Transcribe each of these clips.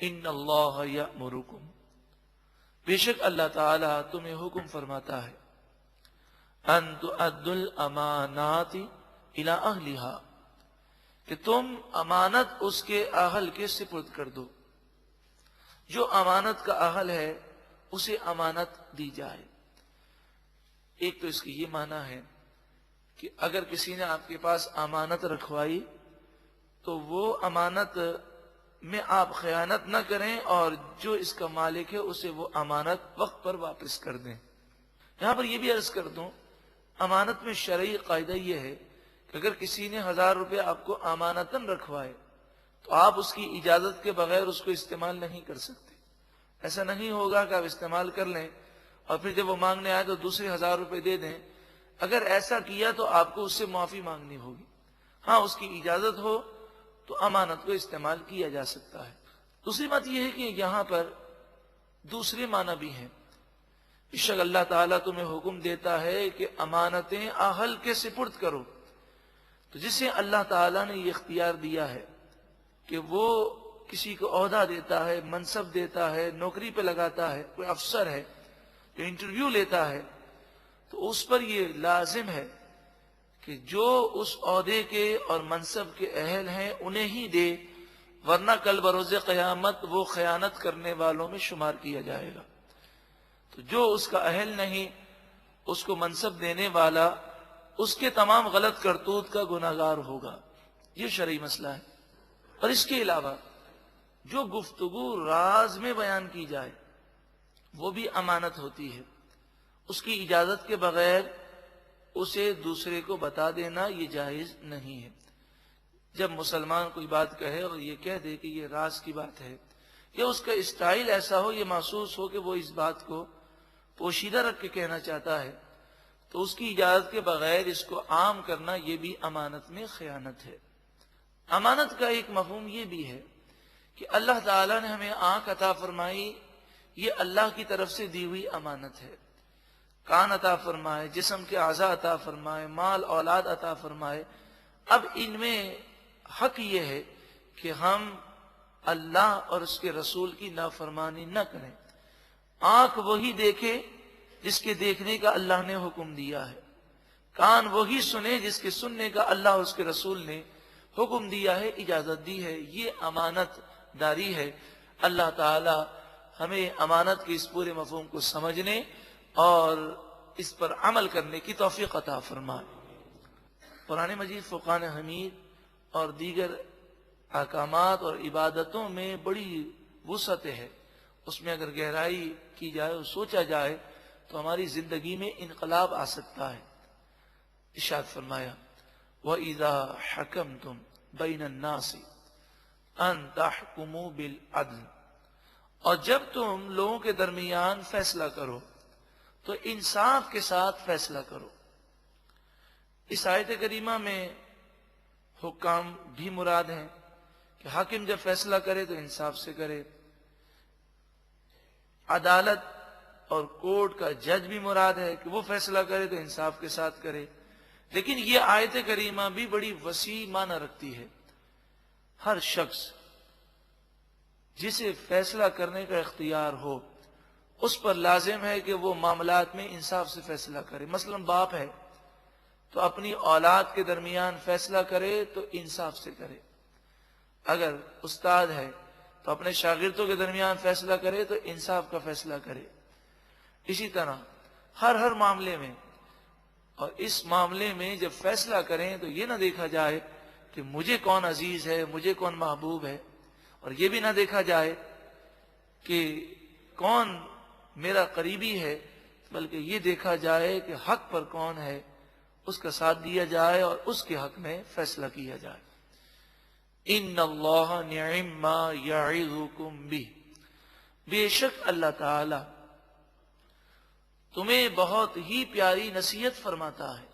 ان اللہ یأمرکم، بے شک اللہ تعالی تمہیں حکم فرماتا ہے، ان تؤدوا الامانات الی اہلھا، کہ تم امانت اس کے اہل کے سپرد کر دو، جو امانت کا اہل ہے اسے امانت دی جائے۔ ایک تو اس کی یہ معنی ہے کہ اگر کسی نے آپ کے پاس امانت رکھوائی تو وہ امانت میں آپ خیانت نہ کریں، اور جو اس کا مالک ہے اسے وہ امانت وقت پر واپس کر دیں۔ یہاں پر یہ بھی عرض کر دوں، امانت میں شرعی قاعدہ یہ ہے کہ اگر کسی نے 1000 روپے آپ کو امانتاً رکھوائے تو آپ اس کی اجازت کے بغیر اس کو استعمال نہیں کر سکتے۔ ایسا نہیں ہوگا کہ آپ استعمال کر لیں اور پھر جب وہ مانگنے آئے تو دوسرے 1000 روپے دے دیں۔ اگر ایسا کیا تو آپ کو اس سے معافی مانگنی ہوگی۔ ہاں، اس کی اجازت ہو تو امانت کو استعمال کیا جا سکتا ہے۔ دوسری بات یہ ہے کہ یہاں پر دوسرے معنی بھی ہیں۔ بے شک اللہ تعالیٰ تمہیں حکم دیتا ہے کہ امانتیں اہل کے سپرد کرو، تو جسے اللہ تعالیٰ نے یہ اختیار دیا ہے کہ وہ کسی کو عہدہ دیتا ہے، منصب دیتا ہے، نوکری پہ لگاتا ہے، کوئی افسر ہے جو انٹرویو لیتا ہے، تو اس پر یہ لازم ہے کہ جو اس عہدے کے اور منصب کے اہل ہیں انہیں ہی دے، ورنہ کل بروز قیامت وہ خیانت کرنے والوں میں شمار کیا جائے گا۔ تو جو اس کا اہل نہیں، اس کو منصب دینے والا اس کے تمام غلط کرتوت کا گناہگار ہوگا۔ یہ شرعی مسئلہ ہے۔ اور اس کے علاوہ جو گفتگو راز میں بیان کی جائے وہ بھی امانت ہوتی ہے۔ اس کی اجازت کے بغیر اسے دوسرے کو بتا دینا یہ جائز نہیں ہے۔ جب مسلمان کوئی بات کہے اور یہ کہہ دے کہ یہ راز کی بات ہے، یا اس کا اسٹائل ایسا ہو، یہ محسوس ہو کہ وہ اس بات کو پوشیدہ رکھ کے کہنا چاہتا ہے، تو اس کی اجازت کے بغیر اس کو عام کرنا یہ بھی امانت میں خیانت ہے۔ امانت کا ایک مفہوم یہ بھی ہے کہ اللہ تعالیٰ نے ہمیں آنکھ عطا فرمائی، یہ اللہ کی طرف سے دی ہوئی امانت ہے۔ کان عطا فرمائے، جسم کے اعضاء عطا فرمائے، مال اولاد عطا فرمائے، اب ان میں حق یہ ہے کہ ہم اللہ اور اس کے رسول کی نافرمانی نہ کریں۔ آنکھ وہی دیکھے جس کے دیکھنے کا اللہ نے حکم دیا ہے، کان وہی سنے جس کے سننے کا اللہ اور اس کے رسول نے حکم دیا ہے، اجازت دی ہے۔ یہ امانت داری ہے۔ اللہ تعالی ہمیں امانت کے اس پورے مفہوم کو سمجھنے اور اس پر عمل کرنے کی توفیق عطا فرمائے۔ قرآن مجید، فرقان حمید اور دیگر احکامات اور عبادتوں میں بڑی وسعت ہے۔ اس میں اگر گہرائی کی جائے اور سوچا جائے تو ہماری زندگی میں انقلاب آ سکتا ہے۔ ارشاد فرمایا، وَإِذَا حَكَمْتُمْ بَيْنَ النَّاسِ أَن تَحْكُمُوا بِالْعَدْلِ، اور جب تم لوگوں کے درمیان فیصلہ کرو تو انصاف کے ساتھ فیصلہ کرو۔ اس آیت کریمہ میں حکام بھی مراد ہیں کہ حاکم جب فیصلہ کرے تو انصاف سے کرے۔ عدالت اور کورٹ کا جج بھی مراد ہے کہ وہ فیصلہ کرے تو انصاف کے ساتھ کرے۔ لیکن یہ آیت کریمہ بھی بڑی وسیع معنی رکھتی ہے۔ ہر شخص جسے فیصلہ کرنے کا اختیار ہو اس پر لازم ہے کہ وہ معاملات میں انصاف سے فیصلہ کرے۔ مثلا باپ ہے تو اپنی اولاد کے درمیان فیصلہ کرے تو انصاف سے کرے۔ اگر استاد ہے تو اپنے شاگردوں کے درمیان فیصلہ کرے تو انصاف کا فیصلہ کرے۔ اسی طرح ہر معاملے میں، اور اس معاملے میں جب فیصلہ کریں تو یہ نہ دیکھا جائے کہ مجھے کون عزیز ہے، مجھے کون محبوب ہے، اور یہ بھی نہ دیکھا جائے کہ کون میرا قریبی ہے، بلکہ یہ دیکھا جائے کہ حق پر کون ہے، اس کا ساتھ دیا جائے اور اس کے حق میں فیصلہ کیا جائے۔ ان اللہ نعم ما یعظکم بہ، بے شک اللہ تعالی تمہیں بہت ہی پیاری نصیحت فرماتا ہے۔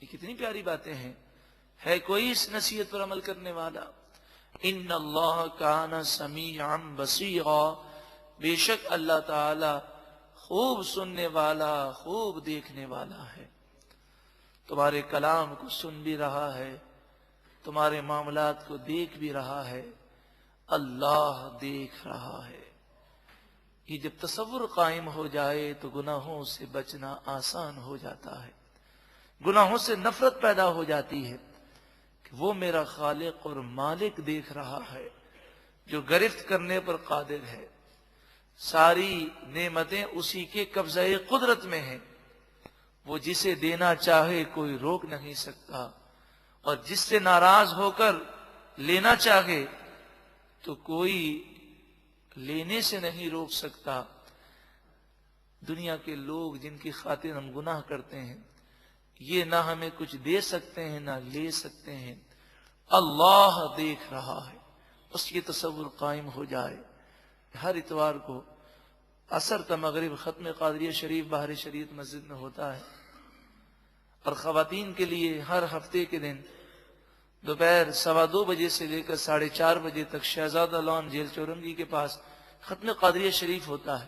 یہ کتنی پیاری باتیں ہیں، ہے کوئی اس نصیحت پر عمل کرنے والا؟ ان اللہ کان سمیعا بصیرا، بے شک اللہ تعالی خوب سننے والا، خوب دیکھنے والا ہے۔ تمہارے کلام کو سن بھی رہا ہے، تمہارے معاملات کو دیکھ بھی رہا ہے، اللہ دیکھ رہا ہے۔ یہ جب تصور قائم ہو جائے تو گناہوں سے بچنا آسان ہو جاتا ہے، گناہوں سے نفرت پیدا ہو جاتی ہے کہ وہ میرا خالق اور مالک دیکھ رہا ہے جو گرفت کرنے پر قادر ہے، ساری نعمتیں اسی کے قبضہ قدرت میں ہیں، وہ جسے دینا چاہے کوئی روک نہیں سکتا، اور جس سے ناراض ہو کر لینا چاہے تو کوئی لینے سے نہیں روک سکتا۔ دنیا کے لوگ جن کی خاطر ہم گناہ کرتے ہیں، یہ نہ ہمیں کچھ دے سکتے ہیں نہ لے سکتے ہیں، اللہ دیکھ رہا ہے۔ اس کی تصور قائم ہو جائے۔ ہر اتوار کو عصر تا مغرب ختم قادریہ شریف باہر شریعت مسجد میں ہوتا ہے، اور خواتین کے لیے ہر ہفتے کے دن دوپہر 2:15 بجے سے لے کر 4:30 بجے تک شہزادہ لان جیل چورنگی کے پاس ختم قادریہ شریف ہوتا ہے۔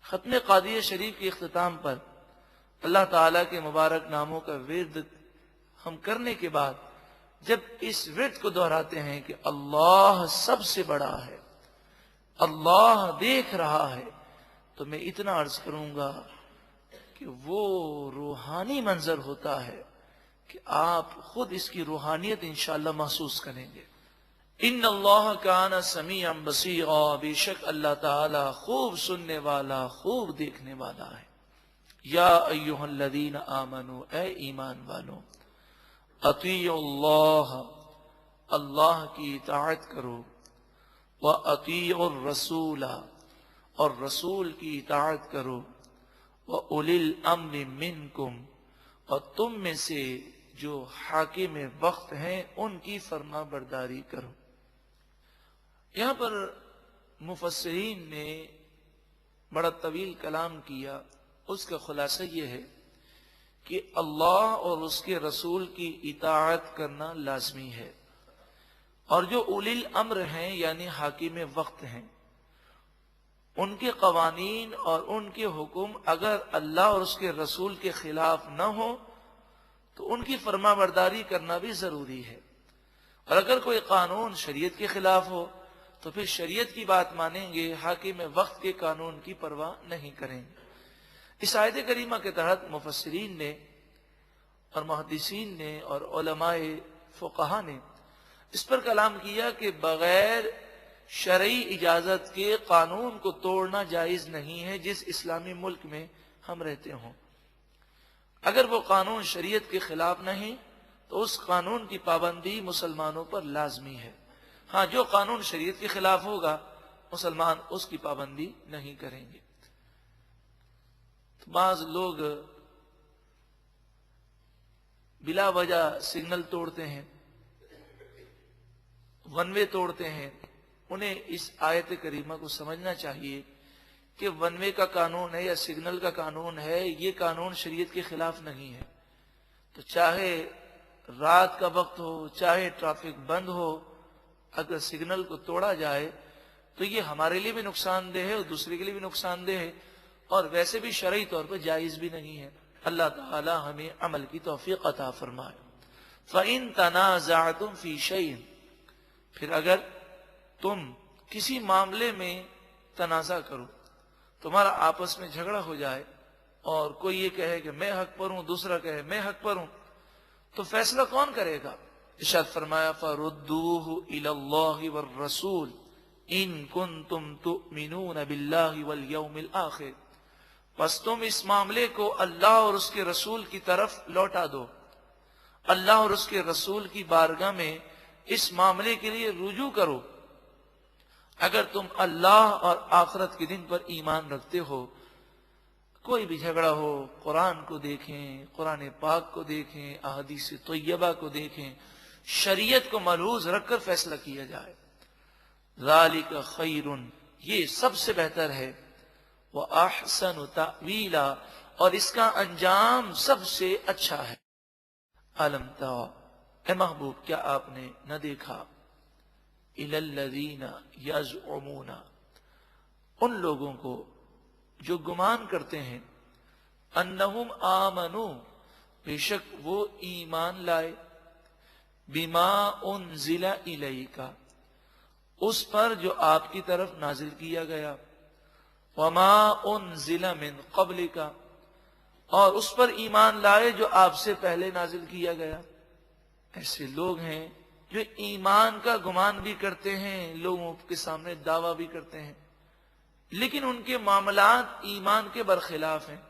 ختم قادریہ شریف کے اختتام پر اللہ تعالیٰ کے مبارک ناموں کا ورد ہم کرنے کے بعد جب اس ورد کو دہراتے ہیں کہ اللہ سب سے بڑا ہے، اللہ دیکھ رہا ہے، تو میں اتنا عرض کروں گا کہ وہ روحانی منظر ہوتا ہے کہ آپ خود اس کی روحانیت انشاءاللہ محسوس کریں گے۔ ان اللہ کان سمیعا بصیرا، بے شک اللہ تعالی خوب سننے والا، خوب دیکھنے والا ہے۔ یا ایھا الذین آمنوا، اے ایمان والو، اطیعوا اللہ، اللہ کی اطاعت کرو، واطیعوا الرسول، اور رسول کی اطاعت کرو، وَأُولِي الْأَمْرِ مِنْكُمْ، اور تم میں سے جو حاکم وقت ہیں ان کی فرما برداری کرو۔ یہاں پر مفسرین نے بڑا طویل کلام کیا، اس کا خلاصہ یہ ہے کہ اللہ اور اس کے رسول کی اطاعت کرنا لازمی ہے، اور جو اولی الامر ہیں یعنی حاکم وقت ہیں، ان کے قوانین اور ان کے حکم اگر اللہ اور اس کے رسول کے خلاف نہ ہو تو ان کی فرما برداری کرنا بھی ضروری ہے، اور اگر کوئی قانون شریعت کے خلاف ہو تو پھر شریعت کی بات مانیں گے، حاکم وقت کے قانون کی پرواہ نہیں کریں گے۔ اس آیت کریمہ کے تحت مفسرین نے اور محدثین نے اور علماء فقہا نے اس پر کلام کیا کہ بغیر شرعی اجازت کے قانون کو توڑنا جائز نہیں ہے جس اسلامی ملک میں ہم رہتے ہوں۔ اگر وہ قانون شریعت کے خلاف نہیں تو اس قانون کی پابندی مسلمانوں پر لازمی ہے۔ ہاں، جو قانون شریعت کے خلاف ہوگا مسلمان اس کی پابندی نہیں کریں گے۔ تو بعض لوگ بلا وجہ سگنل توڑتے ہیں، ون وے توڑتے ہیں۔ انہیں اس آیت کریمہ کو سمجھنا چاہیے کہ ون وے کا قانون ہے یا سگنل کا قانون ہے، یہ قانون شریعت کے خلاف نہیں ہے۔ تو چاہے رات کا وقت ہو، چاہے ٹریفک بند ہو، اگر سگنل کو توڑا جائے تو یہ ہمارے لیے بھی نقصان دہ ہے اور دوسرے کے لیے بھی نقصان دہ ہے، اور ویسے بھی شرعی طور پر جائز بھی نہیں ہے۔ اللہ تعالی ہمیں عمل کی توفیق عطا فرمائے۔ فَإِن تَنَازَعْتُمْ فِي شَيْءٍ، پھر اگر تم کسی معاملے میں تنازع کرو، تمہارا آپس میں جھگڑا ہو جائے اور کوئی یہ کہے کہ میں حق پر ہوں، دوسرا کہے میں حق پر ہوں، تو فیصلہ کون کرے گا؟ ارشاد فرمایا فَرُدُّوهُ إِلَى اللَّهِ وَالرَّسُولِ إِن كُنتُمْ تُؤْمِنُونَ بِاللَّهِ وَالْيَوْمِ الْآخِرِ، پس تم اس معاملے کو اللہ اور اس کے رسول کی طرف لوٹا دو، اللہ اور اس کے رسول کی بارگاہ میں اس معاملے کے لیے رجوع کرو۔ اگر تم اللہ اور آخرت کے دن پر ایمان رکھتے ہو، کوئی بھی جھگڑا ہو، قرآن کو دیکھیں، قرآن پاک کو دیکھیں، احادیث طیبہ کو دیکھیں، شریعت کو ملحوظ رکھ کر فیصلہ کیا جائے۔ ذالک خیر، یہ سب سے بہتر ہے، وَأَحْسَنُ تَأْوِيلًا، اور اس کا انجام سب سے اچھا ہے۔ أَلَمْ تَرَ، اے محبوب کیا آپ نے نہ دیکھا، إِلَى الَّذِينَ يَزْعُمُونَ، ان لوگوں کو جو گمان کرتے ہیں، انہم آمنو، بے شک وہ ایمان لائے، بما انزل الیک، اس پر جو آپ کی طرف نازل کیا گیا، وما انزل من قبلک، اور اس پر ایمان لائے جو آپ سے پہلے نازل کیا گیا۔ ایسے لوگ ہیں جو ایمان کا گمان بھی کرتے ہیں، لوگوں کے سامنے دعویٰ بھی کرتے ہیں، لیکن ان کے معاملات ایمان کے برخلاف ہیں۔